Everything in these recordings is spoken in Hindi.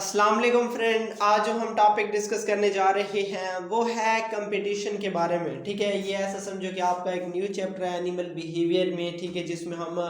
अस्सलाम वालेकुम फ्रेंड। आज जो हम टॉपिक डिस्कस करने जा रहे हैं वो है कंपटीशन के बारे में। ठीक है, ये ऐसा समझो कि आपका एक न्यू चैप्टर है एनिमल बिहेवियर में। ठीक है, जिसमें हम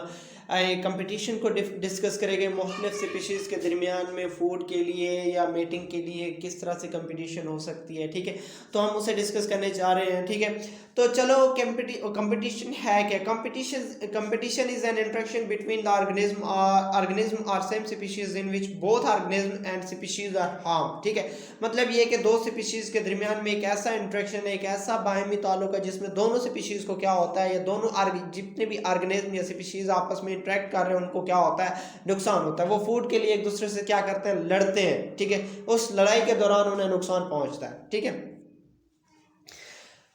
कंपटीशन को डिस्कस करेंगे मुख्तलिफ स्पीशीज़ के दरमियान में फूड के लिए या मेटिंग के लिए किस तरह से कंपटीशन हो सकती है। ठीक है, तो हम उसे डिस्कस करने जा रहे हैं। ठीक है, तो चलो कंपटीशन है क्या। Competition is an interaction between the organism or same species in which both organism and species are harm. ठीक है, मतलब ये कि दो स्पीशीज के दरमियान में एक ऐसा इंटरेक्शन है, एक ऐसा बाहमी ताल्लुक है जिसमें दोनों स्पीशीज को क्या होता है, या दोनों जितने भी ऑर्गेनिज्म या स्पीशीज आपस में इंटरेक्ट कर रहे हैं उनको क्या होता है, नुकसान होता है। वो फूड के लिए एक दूसरे से क्या करते हैं, लड़ते हैं। ठीक है, उस लड़ाई के दौरान उन्हें नुकसान पहुंचता है। ठीक है,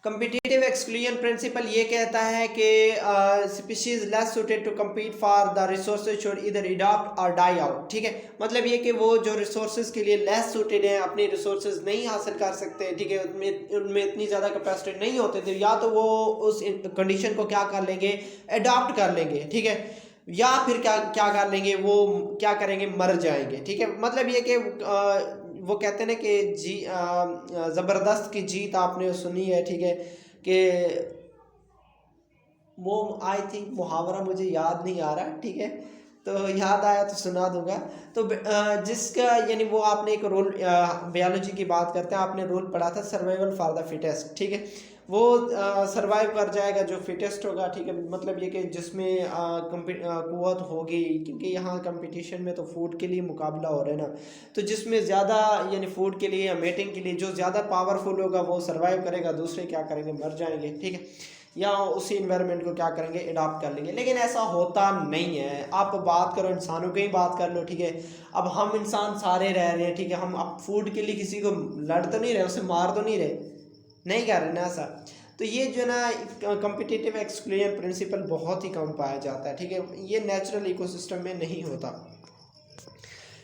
कंपिटिटिव एक्सक्लूजन प्रिंसिपल ये कहता है कि species less suited to compete for the resources should either adopt or die out. ठीक है, मतलब ये कि वो जो रिसोर्सेज के लिए लेस सूटेड हैं, अपने रिसोर्सेज नहीं हासिल कर सकते। ठीक है, उनमें इतनी ज़्यादा कैपेसिटी नहीं होते थे, या तो वो उस कंडीशन को क्या कर लेंगे, अडॉप्ट कर लेंगे। ठीक है, या फिर क्या क्या कर लेंगे, वो क्या करेंगे, मर जाएंगे। ठीक है, मतलब ये कि वो कहते हैं ना कि ज़बरदस्त की जीत आपने सुनी है। ठीक है, कि वो आई थिंक मुहावरा मुझे याद नहीं आ रहा। ठीक है, तो याद आया तो सुना दूंगा। तो जिसका यानी वो आपने एक रूल, बायोलॉजी की बात करते हैं, आपने रूल पढ़ा था सर्वाइवल फॉर द फिटेस्ट। ठीक है, वो सरवाइव कर जाएगा जो फिटेस्ट होगा। ठीक है, मतलब ये कि जिसमें कुव्वत होगी, क्योंकि यहाँ कंपटीशन में तो फूड के लिए मुकाबला हो रहा है ना, तो जिसमें ज़्यादा यानी फूड के लिए या मेटिंग के लिए जो ज़्यादा पावरफुल होगा वो सरवाइव करेगा, दूसरे क्या करेंगे, मर जाएंगे। ठीक है, या उसी इन्वायरमेंट को क्या करेंगे, अडॉप्ट कर लेंगे। लेकिन ऐसा होता नहीं है। आप बात करो इंसानों की ही बात कर लो। ठीक है, अब हम इंसान सारे रह रहे हैं। ठीक है, हम अब फूड के लिए किसी को लड़ तो नहीं रहे, उसे मार तो नहीं रहे, नहीं कर रहे ना ऐसा। तो ये जो है ना कम्पिटिटिव एक्सक्लूजन प्रिंसिपल बहुत ही कम पाया जाता है। ठीक है, ये नेचुरल इकोसिस्टम में नहीं होता।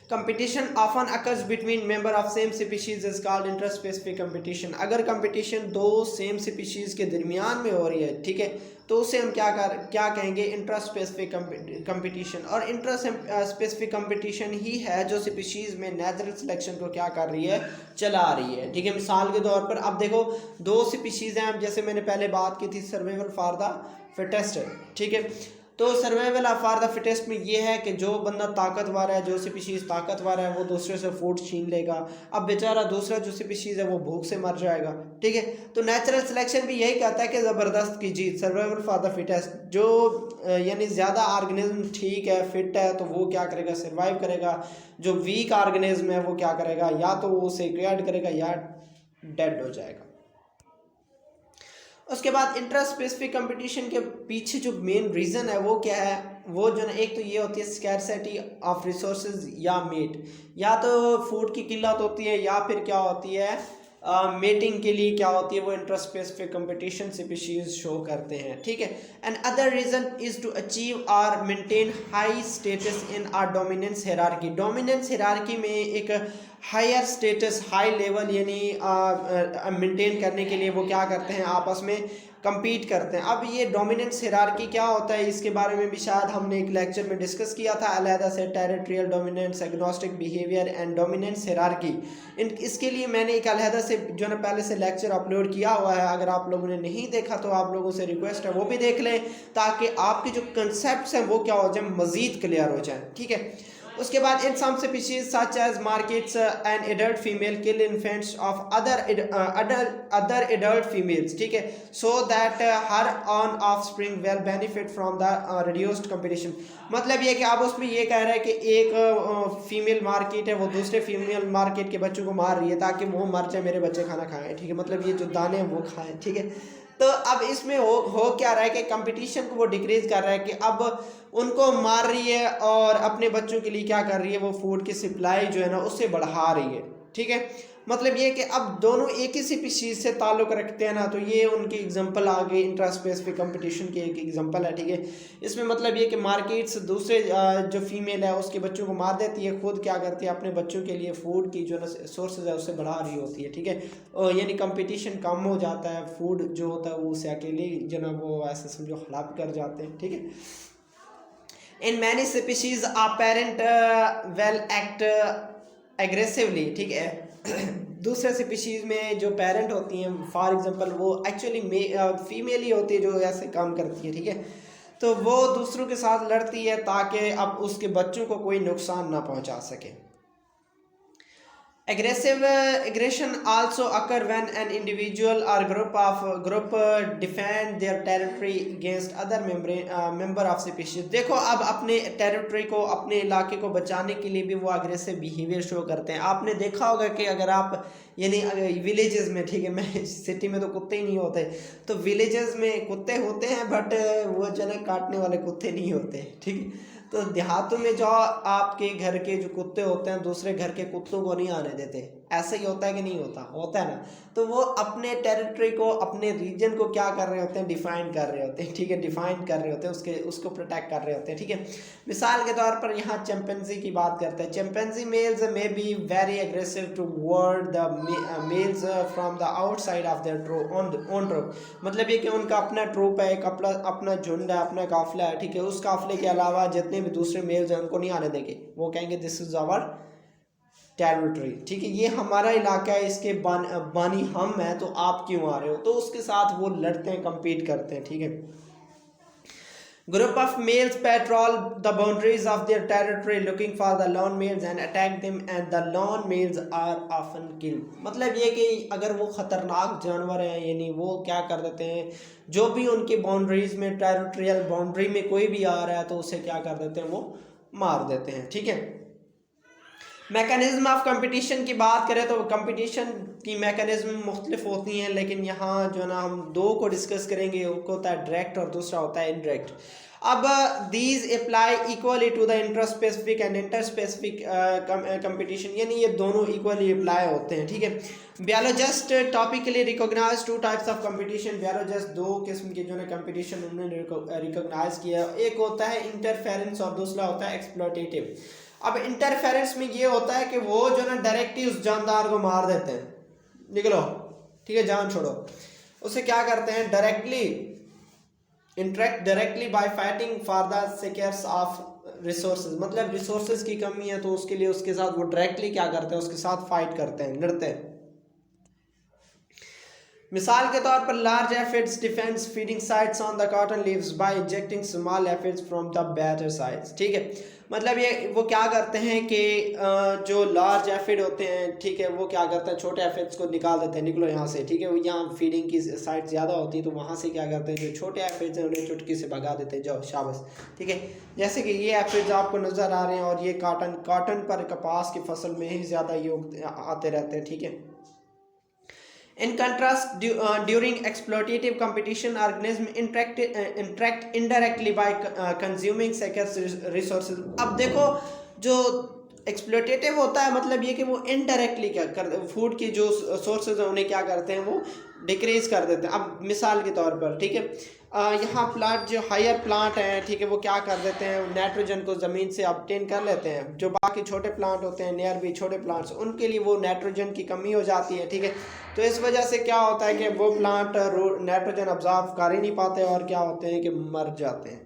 Competition often occurs between member of same species is called interspecific competition. अगर कंपटीशन दो सेम स्पीशीज के दरमियान में हो रही है, ठीक है, तो उसे हम क्या कहेंगे, इंट्रास्पेसिफिक कंपटीशन। और इंट्रास्पेसिफिक कंपटीशन ही है जो स्पीशीज में नेचुरल सिलेक्शन को क्या कर रही है, चला रही है। ठीक है, मिसाल के तौर पर अब देखो दो स्पीशीज हैं, जैसे मैंने पहले बात की थी सर्वाइवल फॉर द फिटेस्ट। ठीक है, तो सर्वाइवल फॉर द फिटेस्ट में ये है कि जो बंदा ताकतवर है, जो स्पीशीज़ ताकतवर है, वो दूसरे से फूड छीन लेगा। अब बेचारा दूसरा जो स्पीशीज़ है वो भूख से मर जाएगा। ठीक है, तो नेचुरल सिलेक्शन भी यही कहता है कि ज़बरदस्त की जीत, सर्वाइवल फॉर द फिटेस्ट। जो यानी ज़्यादा ऑर्गेनिज्म ठीक है, फिट है, तो वो क्या करेगा, सर्वाइव करेगा। जो वीक ऑर्गेनिज्म है वो क्या करेगा, या तो वो उसे क्रिएट करेगा या डेड हो जाएगा। उसके बाद इंटर स्पेसिफिक कंपटीशन के पीछे जो मेन रीज़न है वो क्या है, वो जो ना एक तो ये होती है स्कैरसिटी ऑफ रिसोर्सेज या मीट, या तो फूड की किल्लत होती है, या फिर क्या होती है मेटिंग के लिए क्या होती है, वो inter specific competition species show करते हैं। ठीक है, and other reason is to achieve or maintain high status in our dominance hierarchy. Dominance hierarchy में एक हायर स्टेटस, हाई लेवल यानी मेंटेन करने के लिए वो क्या करते हैं, आपस में compete करते हैं। अब ये डोमिनेंस हिरार्की क्या होता है, इसके बारे में भी शायद हमने एक लेक्चर में डिस्कस किया था अलहदा से, territorial dominance, agnostic behaviour and dominance hierarchy. इसके लिए मैंने एक अलहदा से जो ना पहले से लेक्चर अपलोड किया हुआ है। अगर आप लोगों ने नहीं देखा तो आप लोगों से रिक्वेस्ट है वो भी देख लें, ताकि आपके जो कंसेप्ट हैं वो क्या हो जाए, मज़ीद क्लियर हो जाए। ठीक है, उसके बाद in some species such as meerkats and adult female kill infants of other adult females. ठीक है, so that her own offspring will benefit from the reduced competition. मतलब ये कि आप उसमें ये कह रहे हैं कि एक फीमेल मार्केट है, वो दूसरे फीमेल मार्केट के बच्चों को मार रही है ताकि वो मर जाए, मेरे बच्चे खाना खाएं। ठीक है, मतलब ये जो दाने हैं वो खाएं। ठीक है, तो अब इसमें हो क्या रहा है कि कंपटीशन को वो डिक्रीज कर रहा है कि अब उनको मार रही है और अपने बच्चों के लिए क्या कर रही है, वो फूड की सप्लाई जो है ना उससे बढ़ा रही है। ठीक है, मतलब ये कि अब दोनों एक ही स्पीशीज से ताल्लुक़ रखते हैं ना, तो ये उनकी एग्जांपल आ गई, इंट्रास्पेसिफिक कंपटीशन की एक एग्जांपल है। ठीक है, इसमें मतलब ये कि मार्केट्स दूसरे जो फीमेल है उसके बच्चों को मार देती है, खुद क्या करती है, अपने बच्चों के लिए फूड की जो ना सोर्सेज है उससे बढ़ा रही होती है। ठीक है, यानी कंपटीशन कम हो जाता है, फूड जो होता है वो उसे अकेले जो ना वो ऐसे समझो हड़प कर जाते हैं। ठीक है, in many species a parent well act aggressively, ठीक है, दूसरे स्पीशीज में जो पेरेंट होती हैं फॉर एग्जांपल वो एक्चुअली फीमेल ही होती है जो ऐसे काम करती है, ठीक है, तो वो दूसरों के साथ लड़ती है ताकि अब उसके बच्चों को कोई नुकसान ना पहुंचा सके। Aggression also occur when an individual or group defend their territory against other member of species। देखो अब अपने टेरिटरी को, अपने इलाके को बचाने के लिए भी वो अग्रेसिव बिहेवियर शो करते हैं। आपने देखा होगा कि अगर आप यानी विलेजेस में, ठीक है, मैं सिटी में तो कुत्ते ही नहीं होते, तो विलेजेस में कुत्ते होते हैं बट वो जो है काटने वाले कुत्ते नहीं होते, ठीक है। तो देहातों में जो आपके घर के जो कुत्ते होते हैं दूसरे घर के कुत्तों को नहीं आने देते, ऐसा ही होता है कि नहीं होता, होता है ना। तो वो अपने टेरिटरी को, अपने रीजन को क्या कर रहे होते हैं, डिफाइन कर रहे होते हैं, ठीक है, डिफाइन कर रहे होते हैं, उसको प्रोटेक्ट कर रहे होते हैं, ठीक है। मिसाल के तौर पर यहाँ चिंपैंजी की बात करते हैं। Chimpanzee males may be very aggressive toward the males from the outside of their own troop. मतलब ये कि उनका अपना ट्रूप है, एक अपना झुंड है, अपना काफिला है, ठीक है, उस काफिले के अलावा जितने भी दूसरे मेल्स हैं उनको नहीं आने देंगे। वो कहेंगे दिस इज आवर टेरिटरी, ठीक है, ये हमारा इलाका है, इसके बानी हम हैं, तो आप क्यों आ रहे हो। तो उसके साथ वो लड़ते हैं, compete करते हैं, ठीक है। Group of males patrol the boundaries of their territory looking for the lone males and attack them and the lone males are often killed। मतलब ये कि अगर वो खतरनाक जानवर हैं, यानी वो क्या कर देते हैं, जो भी उनकी बाउंड्रीज में, टेरिटोरियल बाउंड्री में कोई भी आ रहा है तो उसे क्या कर देते हैं, वो मार देते हैं, ठीक है। मैकेनिज्म ऑफ कंपटीशन की बात करें तो कंपटीशन की मैकेनिज्म मुख्तलिफ होती हैं, लेकिन यहाँ जो है ना हम दो को डिस्कस करेंगे। एक होता है डायरेक्ट और दूसरा होता है इनडायरेक्ट। अब these apply equally to the inter specific and inter specific competition, यानी ये दोनों इक्वली अप्लाई होते हैं, ठीक है। Biologist typically recognise two types of competition. Biologist दो किस्म के जो है कंपटीशन उन्होंने रिकॉग्नाइज किया। एक होता है इंटरफेरेंस और दूसरा होता है एक्सप्लॉयटेटिव। अब इंटरफेरेंस में ये होता है कि वो जो ना डायरेक्टली उस जानदार को मार देते हैं, निकलो, ठीक है, जान छोड़ो। उसे क्या करते हैं, directly interact directly by fighting for the secures of resources. मतलब रिसोर्सेज की कमी है तो उसके लिए उसके साथ वो डायरेक्टली क्या करते हैं, उसके साथ फाइट करते हैं, लड़ते हैं। मिसाल के तौर पर large aphids defense feeding sites on the cotton leaves by injecting small aphids from the better sites, ठीक है। मतलब ये वो क्या करते हैं कि जो लार्ज एफिड होते हैं, ठीक है, वो क्या करते हैं, छोटे एफिड्स को निकाल देते हैं, निकलो यहाँ से, ठीक है। वो यहाँ फीडिंग की साइट ज़्यादा होती है तो वहाँ से क्या करते हैं, जो छोटे एफिड्स हैं उन्हें चुटकी से भगा देते हैं, जाओ शाबाश, ठीक है। जैसे कि ये एफिड्स आपको नज़र आ रहे हैं और ये कॉटन पर कपास की फसल में ही ज़्यादा ये आते रहते हैं, ठीक है। In contrast, during exploitative competition, organisms interact indirectly by consuming scarce resources। अब देखो जो एक्सप्लोटेटिव होता है मतलब ये कि वो इनडायरेक्टली क्या कर, फूड की जो सोर्सेज हैं उन्हें क्या करते हैं, वो डिक्रीज कर देते हैं। अब मिसाल के तौर पर, ठीक है, यहाँ प्लांट जो हायर प्लांट हैं, ठीक है, वो क्या कर देते हैं, नाइट्रोजन को ज़मीन से ऑब्टेन कर लेते हैं। जो बाकी छोटे प्लांट होते हैं, नियर भी छोटे प्लांट्स, उनके लिए वो नाइट्रोजन की कमी हो जाती है, ठीक है। तो इस वजह से क्या होता है कि वो प्लांट नाइट्रोजन ऑब्जॉर्व कर ही नहीं पाते और क्या होते हैं कि मर जाते हैं।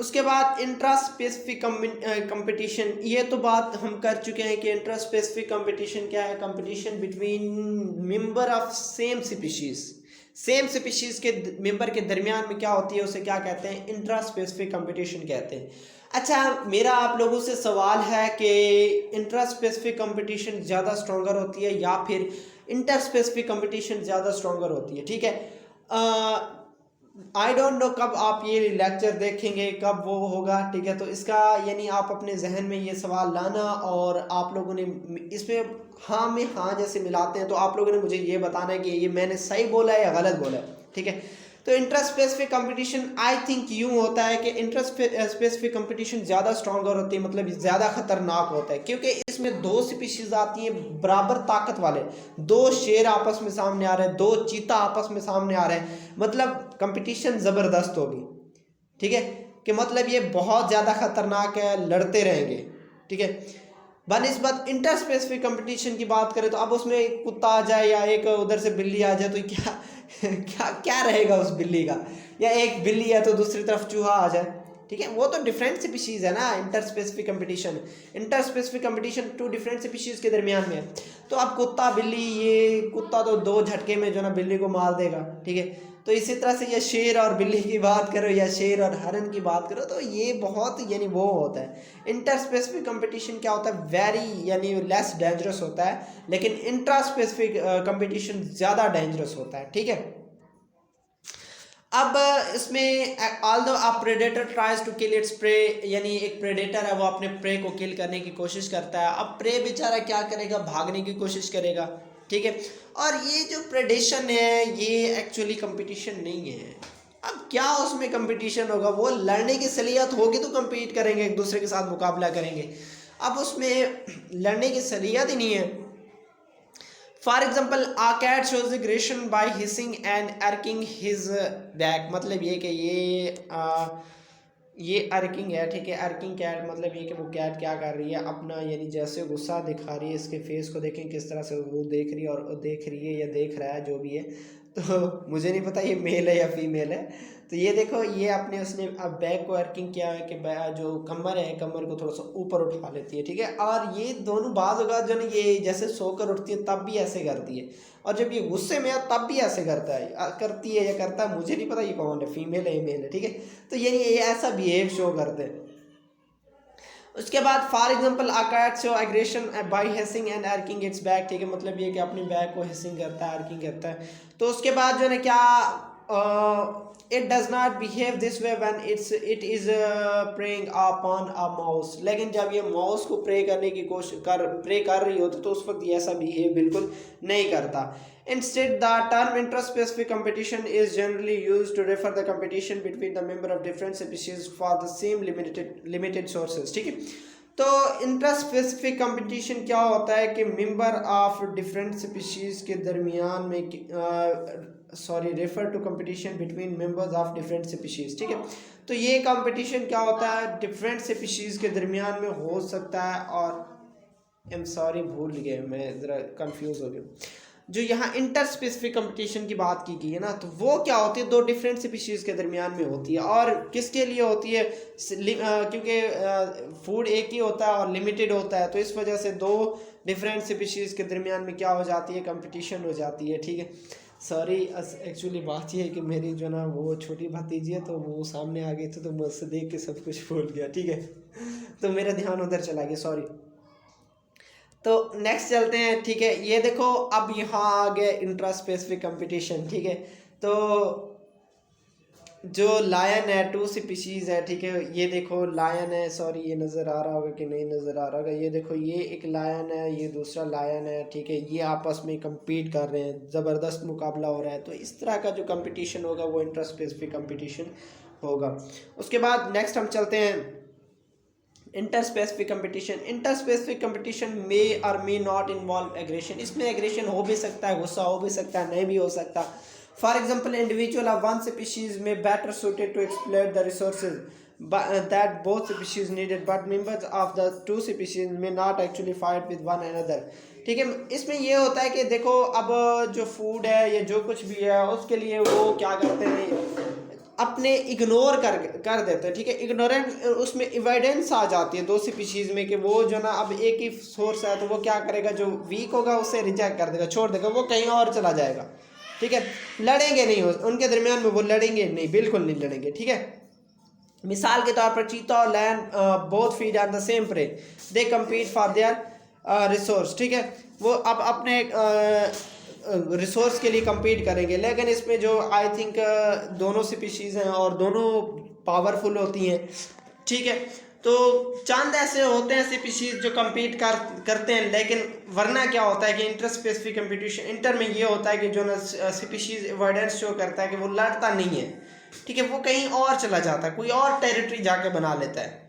उसके बाद इंट्रा स्पेसिफिक कंपटीशन, ये तो बात हम कर चुके हैं कि इंट्रा स्पेसिफिक कंपटीशन क्या है, competition between member of same species. Same species के मेंबर के दरमियान में क्या होती है, उसे क्या कहते हैं, इंट्रा स्पेसिफिक कंपटीशन कहते हैं। अच्छा, मेरा आप लोगों से सवाल है कि इंट्रा स्पेसिफिक कंपटीशन ज़्यादा स्ट्रॉन्गर होती है या फिर इंटर स्पेसिफिक कंपटीशन ज़्यादा स्ट्रॉन्गर होती है, ठीक है। आई डोंट नो कब आप ये लेक्चर देखेंगे, कब वो होगा, ठीक है। तो इसका यानी आप अपने जहन में ये सवाल लाना और आप लोगों ने इसमें हाँ में हाँ जैसे मिलाते हैं तो आप लोगों ने मुझे ये बताना है कि ये मैंने सही बोला है या गलत बोला है, ठीक है। तो inter specific competition I think यूँ होता है कि इंटर स्पेसिफिक कंपटीशन ज़्यादा स्ट्रॉन्गर होती है, मतलब ज़्यादा खतरनाक होता है, क्योंकि इसमें दो स्पीशीज आती हैं बराबर ताकत वाले, दो शेर आपस में सामने आ रहे हैं, दो चीता आपस में सामने आ रहे हैं, मतलब कंपटीशन ज़बरदस्त होगी, ठीक है, कि मतलब ये बहुत ज़्यादा खतरनाक है, लड़ते रहेंगे, ठीक है। बनिस्बत इंटर स्पेसिफिक कंपटीशन की बात करें तो अब उसमें एक कुत्ता आ जाए या एक उधर से बिल्ली आ जाए तो क्या क्या क्या रहेगा उस बिल्ली का, या एक बिल्ली है तो दूसरी तरफ चूहा आ जाए, ठीक है, वो तो डिफरेंट स्पीशीज है ना। Inter specific competition two different species के दरमियान में है। तो अब कुत्ता बिल्ली, ये कुत्ता तो 2 झटके में जो ना बिल्ली को मार देगा, ठीक है। तो इसी तरह से ये शेर और बिल्ली की बात करो या शेर और हरन की बात करो, तो ये बहुत यानी वो होता है। इंटर स्पेसिफिक कंपटीशन क्या होता है, वेरी यानी लेस डेंजरस होता है, लेकिन इंट्रा स्पेसिफिक कंपटीशन ज़्यादा डेंजरस होता है, ठीक है। अब इसमें although a predator tries to kill its prey, यानी एक प्रेडेटर है वो अपने प्रे को किल करने की कोशिश करता है। अब प्रे बेचारा क्या करेगा, भागने की कोशिश करेगा, ठीक है। और ये जो प्रेडेशन है ये एक्चुअली कंपटीशन नहीं है। अब क्या उसमें कंपटीशन होगा, वो लड़ने की सलीयत होगी तो compete करेंगे, एक दूसरे के साथ मुकाबला करेंगे। अब उसमें लड़ने की सलीयत ही नहीं है। For example a cat shows aggression by hissing and arching his back, मतलब ये कि ये अर्किंग है, ठीक है। अर्किंग कैट मतलब ये कि वो कैट क्या कर रही है, अपना यानी जैसे गुस्सा दिखा रही है, इसके फेस को देखें किस तरह से वो देख रही है, और देख रही है या देख रहा है जो भी है। तो मुझे नहीं पता ये मेल है या फीमेल है। तो ये देखो, ये अपने उसने अब बैक को अर्किंग किया है कि जो कमर है, कमर को थोड़ा सा ऊपर उठा लेती है, ठीक है। और ये दोनों बाज़ होगा जो ना ये जैसे सोकर उठती है तब भी ऐसे करती है, और जब ये गुस्से में है तब भी ऐसे करता है, करती है या करता है, मुझे नहीं पता ये कौन है, फीमेल है या मेल है, ठीक है। तो यानी ये ऐसा बिहेव शो करते हैं। उसके बाद for example a cat show aggression by hissing and arching its back, ठीक है। मतलब ये कि अपनी बैक को हिसिंग करता है, अर्किंग करता है। तो उसके बाद जो है क्या, it does not behave this way when it is praying upon a mouse, लेकिन जब ये माउस को प्रे करने की कोशिश प्रे कर रही होती तो उस वक्त ये ऐसा बिहेव बिल्कुल नहीं करता। Instead, the term intraspecific competition is generally used to refer the competition between the member of different species for the same limited sources, ठीक है। तो इंट्रास्पेसिफिक कंपटीशन क्या होता है कि मेंबर ऑफ डिफरेंट स्पीशीज के दरमियान में refer to competition between members of different species, ठीक है। तो ये कंपटीशन क्या होता है, डिफरेंट स्पीशीज के दरमियान में हो सकता है। और भूल गए मैं, ज़रा कंफ्यूज हो गया। जो यहाँ इंटर स्पेसिफिक कंपटीशन की बात की गई है ना, तो वो क्या होती है, 2 डिफरेंट स्पीशीज़ के दरमियान में होती है। और किसके लिए होती है, क्योंकि फूड एक ही होता है और लिमिटेड होता है, तो इस वजह से 2 डिफरेंट स्पीशीज़ के दरमियान में क्या हो जाती है, कंपटीशन हो जाती है, ठीक है। सॉरी, एक्चुअली बात ये है कि मेरी जो ना वो छोटी भतीजी है, तो वो सामने आ गई थी, तो मुझसे देख के सब कुछ भूल गया, ठीक है। तो मेरा ध्यान उधर चला गया, सॉरी। तो नेक्स्ट चलते हैं, ठीक है। ये देखो, अब यहाँ आ गया इंट्रा स्पेसिफिक कंपटीशन, ठीक है। तो जो लायन है, 2 स्पीशीज़ है, ठीक है। ये देखो लायन है, सॉरी ये नज़र आ रहा होगा कि नहीं नज़र आ रहा होगा, ये देखो ये एक लायन है, ये दूसरा लायन है, ठीक है। ये आपस में कंपीट कर रहे हैं, ज़बरदस्त मुकाबला हो रहा है। तो इस तरह का जो कंपटीशन होगा वो इंट्रा स्पेसिफिक कंपटीशन होगा। उसके बाद नेक्स्ट हम चलते हैं इंटरस्पेसिफिक कंपटीशन मे और मे नॉट इन्वॉल्व एग्रेशन। इसमें एग्रेशन हो भी सकता है, गुस्सा हो भी सकता है, नहीं भी हो सकता। For example individual of one species में better suited to exploit the resources that both species needed, but members of the 2 species may not actually fight with one another, ठीक है। इसमें ये होता है कि देखो, अब जो फूड है या जो कुछ भी है उसके लिए वो क्या करते हैं, अपने इग्नोर कर देते हैं, ठीक है। इग्नोरेंट, उसमें एविडेंस आ जाती है 2 स्पीशीज़ में कि वो जो ना अब एक ही सोर्स है, तो वो क्या करेगा, जो वीक होगा उसे रिजेक्ट कर देगा, छोड़ देगा, वो कहीं और चला जाएगा, ठीक है। लड़ेंगे नहीं, उनके दरमियान में वो लड़ेंगे नहीं, बिल्कुल नहीं लड़ेंगे, ठीक है। मिसाल के तौर पर चीता और lion both feed on the same prey, they compete for their resource, ठीक है। वो अब अपने रिसोर्स के लिए कम्पीट करेंगे, लेकिन इसमें जो आई थिंक दोनों स्पीशीज़ हैं और दोनों पावरफुल होती हैं, ठीक है। तो चंद ऐसे होते हैं स्पीशीज़ जो कम्पीट करते हैं, लेकिन वरना क्या होता है कि इंटर स्पेसिफिक कंपटीशन, इंटर में ये होता है कि जो ना स्पीशीज़ एविडेंस शो करता है कि वो लड़ता नहीं है, ठीक है। वो कहीं और चला जाता है, कोई और टेरिटरी जाके बना लेता है।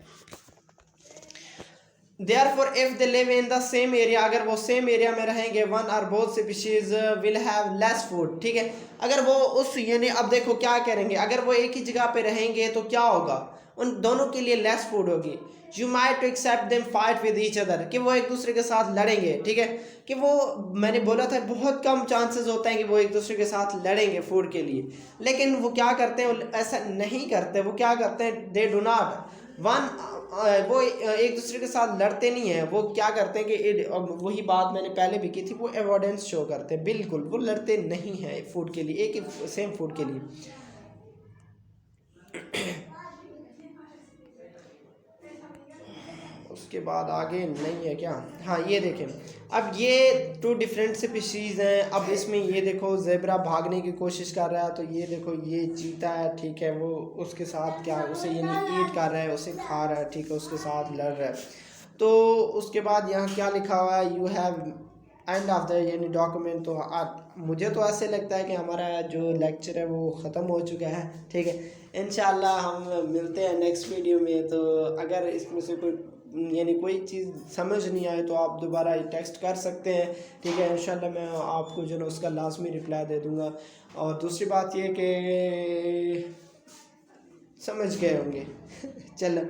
Therefore, if they live in the same area, अगर वो सेम एरिया में रहेंगे, one or both species will have less food, ठीक है। अगर वो उस यानी अब देखो क्या करेंगे, अगर वो एक ही जगह पे रहेंगे तो क्या होगा, उन दोनों के लिए लेस फूड होगी। You might to expect them fight with each other, कि वो एक दूसरे के साथ लड़ेंगे, ठीक है, कि वो मैंने बोला था बहुत कम चांसेस होता है कि वो एक दूसरे के साथ लड़ेंगे फूड के लिए, लेकिन वो क्या करते हैं, वो ऐसा नहीं करते। वो क्या करते हैं, दे डू नॉट वन, वो एक दूसरे के साथ लड़ते नहीं हैं। वो क्या करते हैं कि वही बात मैंने पहले भी की थी, वो एवोडेंस शो करते हैं, बिल्कुल वो लड़ते नहीं हैं फूड के लिए, एक ही सेम फूड के लिए। उसके बाद आगे नहीं है क्या, हाँ ये देखें, अब ये टू डिफरेंट स्पीशीज़ हैं। अब इसमें ये देखो ज़ेब्रा भागने की कोशिश कर रहा है, तो ये देखो ये चीता है, ठीक है, वो उसके साथ क्या, उसे यानी ईट कर रहा है, उसे खा रहा है, ठीक है, उसके साथ लड़ रहा है। तो उसके बाद यहाँ क्या लिखा हुआ है, you have end of the यानी डॉक्यूमेंट। तो मुझे तो ऐसे लगता है कि हमारा जो लेक्चर है वो ख़त्म हो चुका है, ठीक है। इंशाल्लाह हम मिलते हैं नेक्स्ट वीडियो में। तो अगर इसमें से कोई यानी कोई चीज़ समझ नहीं आए तो आप दोबारा टेक्स्ट कर सकते हैं, ठीक है। इंशाल्लाह मैं आपको जो है उसका लाजमी रिप्लाई दे दूँगा। और दूसरी बात ये कि समझ गए होंगे चलो।